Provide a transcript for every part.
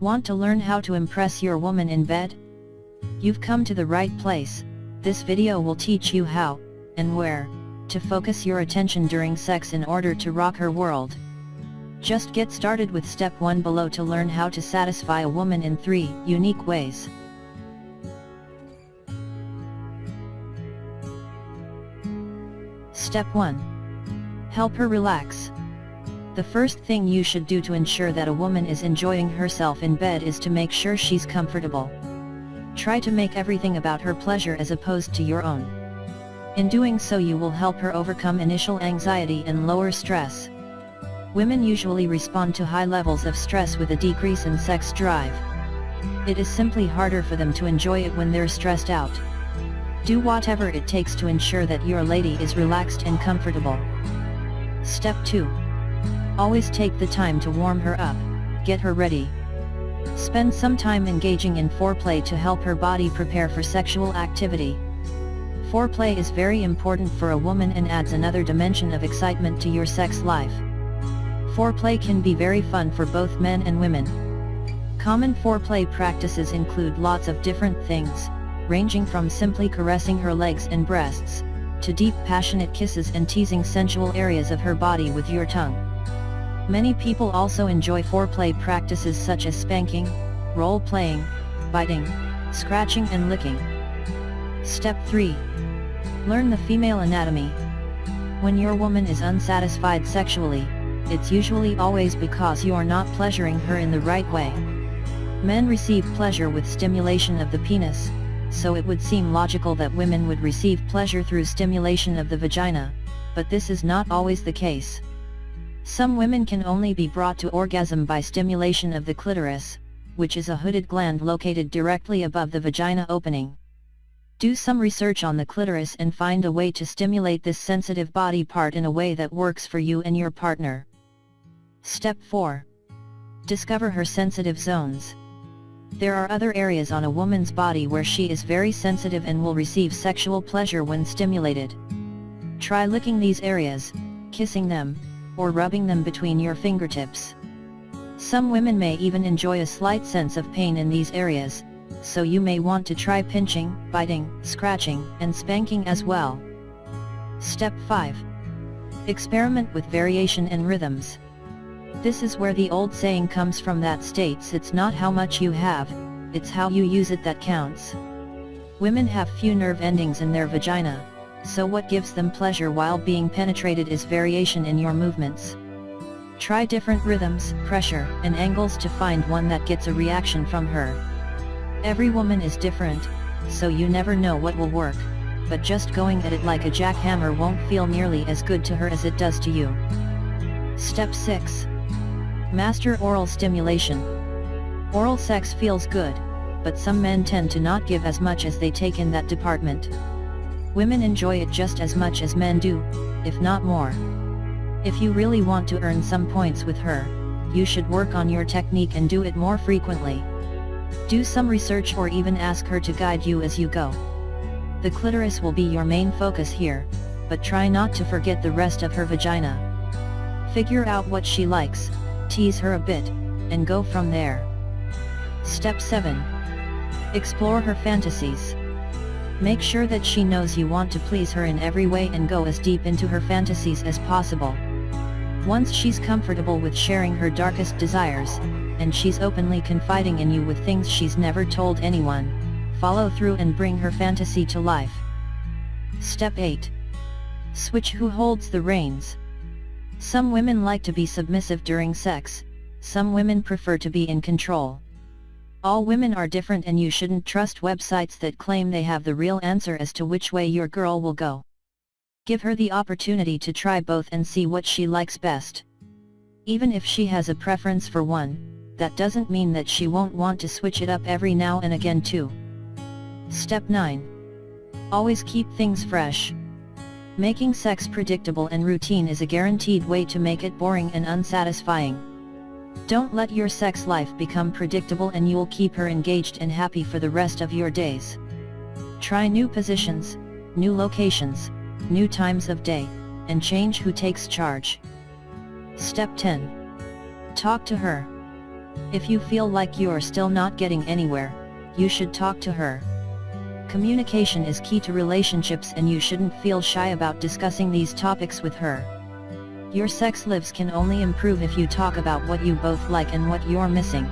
Want to learn how to impress your woman in bed? You've come to the right place. This video will teach you how, and where, to focus your attention during sex in order to rock her world. Just get started with step 1 below to learn how to satisfy a woman in 3 unique ways. Step 1. Help her relax. The first thing you should do to ensure that a woman is enjoying herself in bed is to make sure she's comfortable. Try to make everything about her pleasure as opposed to your own. In doing so, you will help her overcome initial anxiety and lower stress. Women usually respond to high levels of stress with a decrease in sex drive. It is simply harder for them to enjoy it when they're stressed out. Do whatever it takes to ensure that your lady is relaxed and comfortable. Step 2. Always take the time to warm her up, get her ready. Spend some time engaging in foreplay to help her body prepare for sexual activity. Foreplay is very important for a woman and adds another dimension of excitement to your sex life. Foreplay can be very fun for both men and women. Common foreplay practices include lots of different things, ranging from simply caressing her legs and breasts, to deep passionate kisses and teasing sensual areas of her body with your tongue. Many people also enjoy foreplay practices such as spanking, role-playing, biting, scratching and licking. Step 3. Learn the female anatomy. When your woman is unsatisfied sexually, it's usually always because you are not pleasuring her in the right way. Men receive pleasure with stimulation of the penis, so it would seem logical that women would receive pleasure through stimulation of the vagina, but this is not always the case. Some women can only be brought to orgasm by stimulation of the clitoris, which is a hooded gland located directly above the vagina opening. Do some research on the clitoris and find a way to stimulate this sensitive body part in a way that works for you and your partner. Step 4. Discover her sensitive zones. There are other areas on a woman's body where she is very sensitive and will receive sexual pleasure when stimulated. Try licking these areas, kissing them, or rubbing them between your fingertips. Some women may even enjoy a slight sense of pain in these areas, so you may want to try pinching, biting, scratching, and spanking as well. Step 5. Experiment with variation and rhythms. This is where the old saying comes from that states it's not how much you have, it's how you use it that counts. Women have few nerve endings in their vagina, so what gives them pleasure while being penetrated is variation in your movements. Try different rhythms, pressure, and angles to find one that gets a reaction from her. Every woman is different, so you never know what will work, but just going at it like a jackhammer won't feel nearly as good to her as it does to you. Step 6. Master oral stimulation. Oral sex feels good, but some men tend to not give as much as they take in that department. Women enjoy it just as much as men do, if not more. If you really want to earn some points with her, you should work on your technique and do it more frequently. Do some research or even ask her to guide you as you go. The clitoris will be your main focus here, but try not to forget the rest of her vagina. Figure out what she likes, tease her a bit, and go from there. Step 7. Explore her fantasies. Make sure that she knows you want to please her in every way and go as deep into her fantasies as possible. Once she's comfortable with sharing her darkest desires, and she's openly confiding in you with things she's never told anyone, follow through and bring her fantasy to life. Step 8. Switch who holds the reins. Some women like to be submissive during sex, some women prefer to be in control. All women are different and you shouldn't trust websites that claim they have the real answer as to which way your girl will go. Give her the opportunity to try both and see what she likes best. Even if she has a preference for one, that doesn't mean that she won't want to switch it up every now and again too. Step 9. Always keep things fresh. Making sex predictable and routine is a guaranteed way to make it boring and unsatisfying. Don't let your sex life become predictable and you'll keep her engaged and happy for the rest of your days. Try new positions, new locations, new times of day, and change who takes charge. Step 10. Talk to her. If you feel like you're still not getting anywhere, you should talk to her. Communication is key to relationships, and you shouldn't feel shy about discussing these topics with her. Your sex lives can only improve if you talk about what you both like and what you're missing.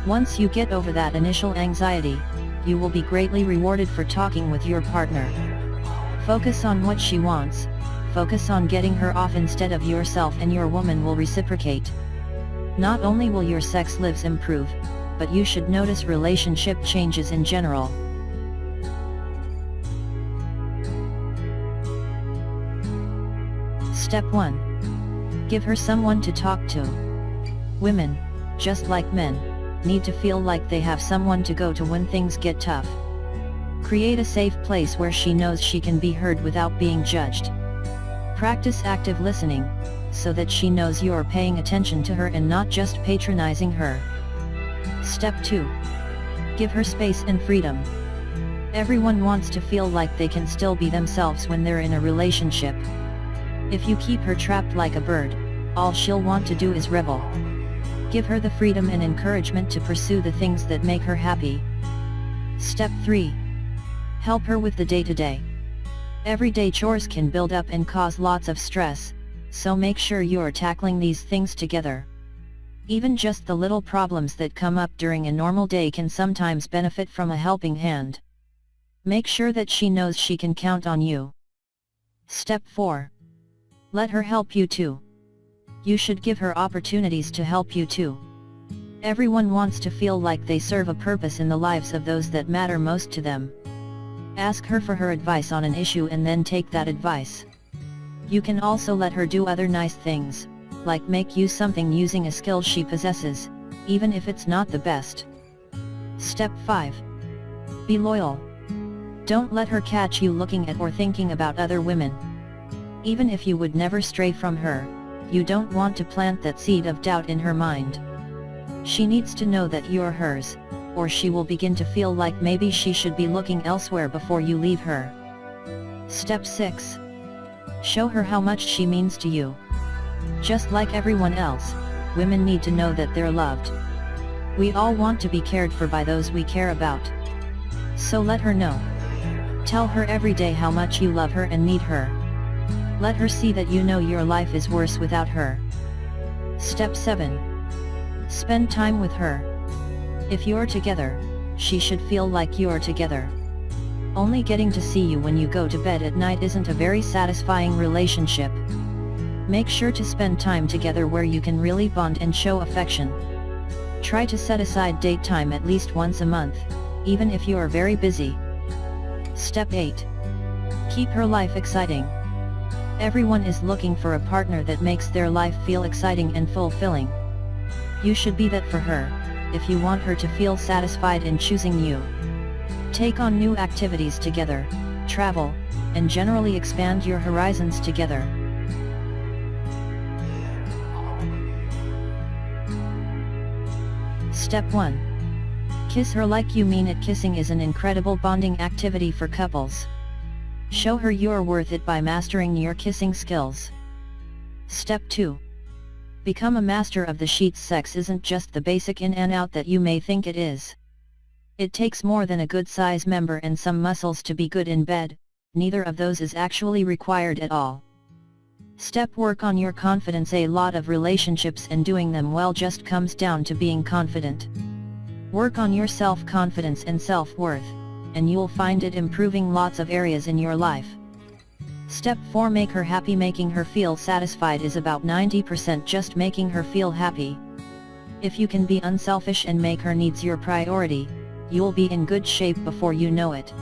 Once you get over that initial anxiety, you will be greatly rewarded for talking with your partner. Focus on what she wants, focus on getting her off instead of yourself, and your woman will reciprocate. Not only will your sex lives improve, but you should notice relationship changes in general. Step 1. Give her someone to talk to. Women, just like men, need to feel like they have someone to go to when things get tough. Create a safe place where she knows she can be heard without being judged. Practice active listening, so that she knows you're paying attention to her and not just patronizing her. Step 2. Give her space and freedom. Everyone wants to feel like they can still be themselves when they're in a relationship. If you keep her trapped like a bird, all she'll want to do is rebel. Give her the freedom and encouragement to pursue the things that make her happy. Step 3. Help her with the day-to-day. Everyday chores can build up and cause lots of stress, so make sure you're tackling these things together. Even just the little problems that come up during a normal day can sometimes benefit from a helping hand. Make sure that she knows she can count on you. Step 4. Let her help you too. You should give her opportunities to help you too. Everyone wants to feel like they serve a purpose in the lives of those that matter most to them. Ask her for her advice on an issue and then take that advice. You can also let her do other nice things, like make you something using a skill she possesses, even if it's not the best. Step 5. Be loyal. Don't let her catch you looking at or thinking about other women. Even if you would never stray from her, you don't want to plant that seed of doubt in her mind. She needs to know that you're hers, or she will begin to feel like maybe she should be looking elsewhere before you leave her. Step 6. Show her how much she means to you. Just like everyone else, women need to know that they're loved. We all want to be cared for by those we care about. So let her know. Tell her every day how much you love her and need her. Let her see that you know your life is worse without her. Step 7. Spend time with her. If you're together, she should feel like you're together. Only getting to see you when you go to bed at night isn't a very satisfying relationship. Make sure to spend time together where you can really bond and show affection. Try to set aside date time at least once a month, even if you are very busy. Step 8. Keep her life exciting. Everyone is looking for a partner that makes their life feel exciting and fulfilling. You should be that for her, if you want her to feel satisfied in choosing you. Take on new activities together, travel, and generally expand your horizons together. Step 1. Kiss her like you mean it. Kissing is an incredible bonding activity for couples. Show her you're worth it by mastering your kissing skills. Step 2. Become a master of the sheets. Sex isn't just the basic in and out that you may think it is. It takes more than a good size member and some muscles to be good in bed. Neither of those is actually required at all. Step work on your confidence. A lot of relationships and doing them well just comes down to being confident. Work on your self-confidence and self-worth, and you'll find it improving lots of areas in your life. Step 4. Make her happy. Making her feel satisfied is about 90% just making her feel happy. If you can be unselfish and make her needs your priority, you'll be in good shape before you know it.